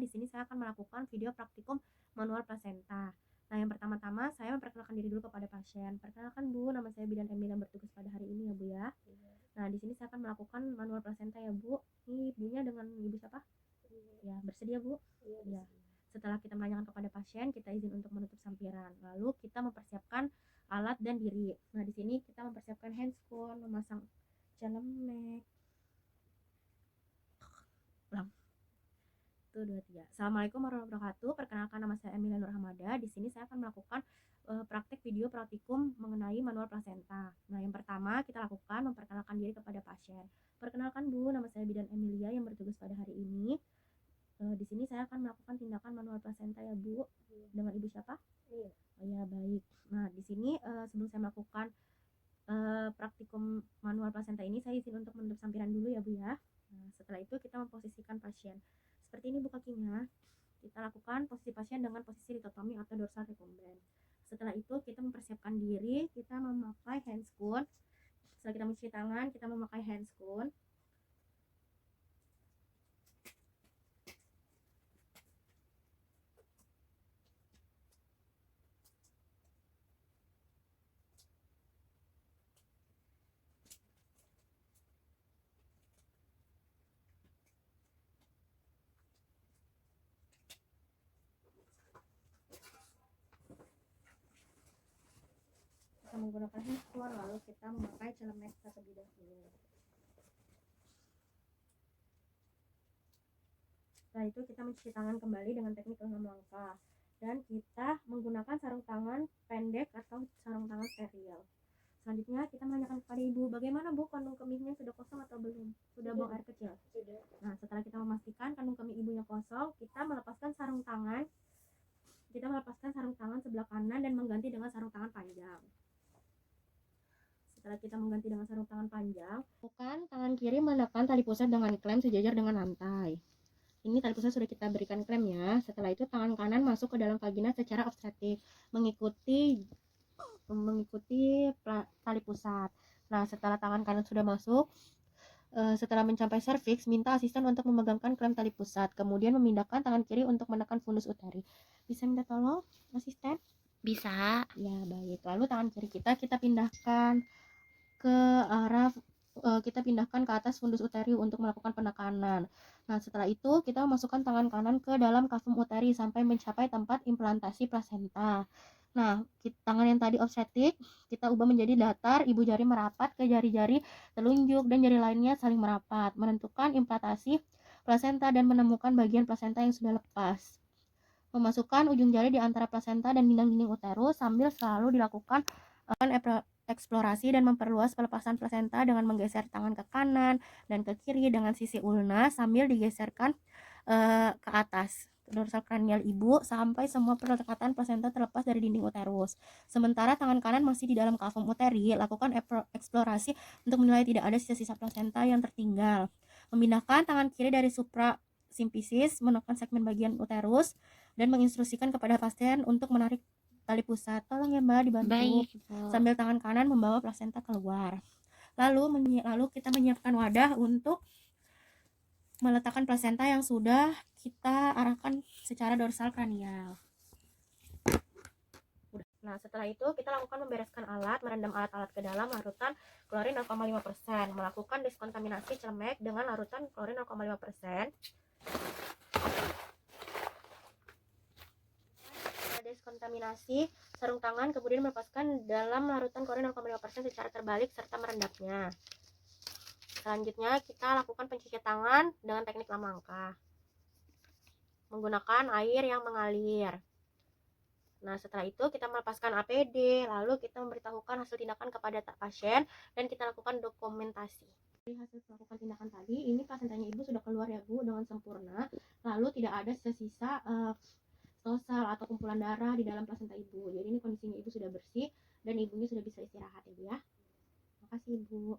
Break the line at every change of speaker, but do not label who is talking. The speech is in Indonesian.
Di sini saya akan melakukan video praktikum manual plasenta. Nah, yang pertama-tama saya memperkenalkan diri dulu kepada pasien. Perkenalkan Bu, nama saya Bidan Emil yang bertugas pada hari ini ya Bu ya. Nah, di sini saya akan melakukan manual plasenta ya Bu. Ini ibunya dengan ibu siapa? Ya, bersedia Bu? Ya. Setelah kita menanyakan kepada pasien, kita izin untuk menutup sampiran. Lalu kita mempersiapkan alat dan diri. Nah, di sini kita mempersiapkan handscoon, memasang celemek. Ulang. 1, 2, 3. Assalamualaikum warahmatullahi wabarakatuh. Perkenalkan, nama saya Emilia Nur Hamada. Di sini saya akan melakukan praktek video praktikum mengenai manual plasenta. Nah, yang pertama kita lakukan memperkenalkan diri kepada pasien. Perkenalkan Bu, nama saya Bidan Emilia yang bertugas pada hari ini. Di sini saya akan melakukan tindakan manual plasenta ya Bu. Dengan ibu siapa? Oh ya, baik. Nah, di sini sebelum saya melakukan praktikum manual plasenta ini, saya izin untuk menutup sampiran dulu ya Bu ya. Nah, setelah itu kita memposisikan pasien seperti ini Bu kakinya. Kita lakukan posisi pasien dengan posisi litotomi atau dorsal recumbent. Setelah itu kita mempersiapkan diri, kita memakai handscoon. Setelah kita mencuci tangan, kita memakai handscoon. Kita menggunakan handscoon, lalu kita memakai celemek terlebih dahulu. Setelah itu kita mencuci tangan kembali dengan teknik 6 langkah, dan kita menggunakan sarung tangan pendek atau sarung tangan steril. Selanjutnya kita menanyakan kepada ibu, bagaimana Bu, kandung kemihnya sudah kosong atau belum? Sudah buang air kecil? Sudah. Nah, setelah kita memastikan kandung kemih ibunya kosong, kita melepaskan sarung tangan. Kita melepaskan sarung tangan sebelah kanan dan mengganti dengan sarung tangan panjang. Setelah kita mengganti dengan sarung tangan panjang, bukan tangan kiri menekan tali pusat dengan klem sejajar dengan lantai. Ini tali pusat sudah kita berikan klem ya. Setelah itu tangan kanan masuk ke dalam vagina secara obstetrik mengikuti tali pusat. Nah, setelah tangan kanan sudah masuk, setelah mencapai serviks, minta asisten untuk memegangkan klem tali pusat, kemudian memindahkan tangan kiri untuk menekan fundus uteri. Bisa minta tolong asisten?
Bisa.
Ya, baik. Lalu tangan kiri kita pindahkan ke arah kita pindahkan ke atas fundus uteri untuk melakukan penekanan. Nah, setelah itu kita memasukkan tangan kanan ke dalam kafum uteri sampai mencapai tempat implantasi plasenta. Nah, tangan yang tadi obstetrik kita ubah menjadi datar, ibu jari merapat ke jari-jari telunjuk dan jari lainnya saling merapat, menentukan implantasi plasenta dan menemukan bagian plasenta yang sudah lepas. Memasukkan ujung jari di antara plasenta dan dinding uterus sambil selalu dilakukan eksplorasi dan memperluas pelepasan plasenta dengan menggeser tangan ke kanan dan ke kiri dengan sisi ulna sambil digeserkan ke atas dorsal kranial ibu sampai semua perlekatan plasenta terlepas dari dinding uterus. Sementara tangan kanan masih di dalam kafum uteri, lakukan eksplorasi untuk menilai tidak ada sisa-sisa plasenta yang tertinggal. Memindahkan tangan kiri dari supra simpisis, menekan segmen bagian uterus dan menginstruksikan kepada pasien untuk menarik tali pusat. Tolong ya Mbak dibantu.
Baik,
sambil tangan kanan membawa plasenta keluar. Lalu kita menyiapkan wadah untuk meletakkan plasenta yang sudah kita arahkan secara dorsal kranial. Nah, setelah itu kita lakukan membereskan alat, merendam alat-alat ke dalam larutan klorin 0,5%, melakukan deskontaminasi celemek dengan larutan klorin 0,5%. Deskontaminasi sarung tangan, kemudian melepaskan dalam larutan klorin 0,5% secara terbalik serta merendamnya. Selanjutnya kita lakukan pencucian tangan dengan teknik lamangka menggunakan air yang mengalir. Nah, setelah itu kita melepaskan APD, lalu kita memberitahukan hasil tindakan kepada pasien dan kita lakukan dokumentasi. Dari hasil melakukan tindakan tadi, ini plasentanya ibu sudah keluar ya Bu dengan sempurna, lalu tidak ada sisa-sisa sosal atau kumpulan darah di dalam plasenta ibu. Jadi ini kondisinya ibu sudah bersih dan ibunya sudah bisa istirahat ya Bu ya. Makasih Ibu.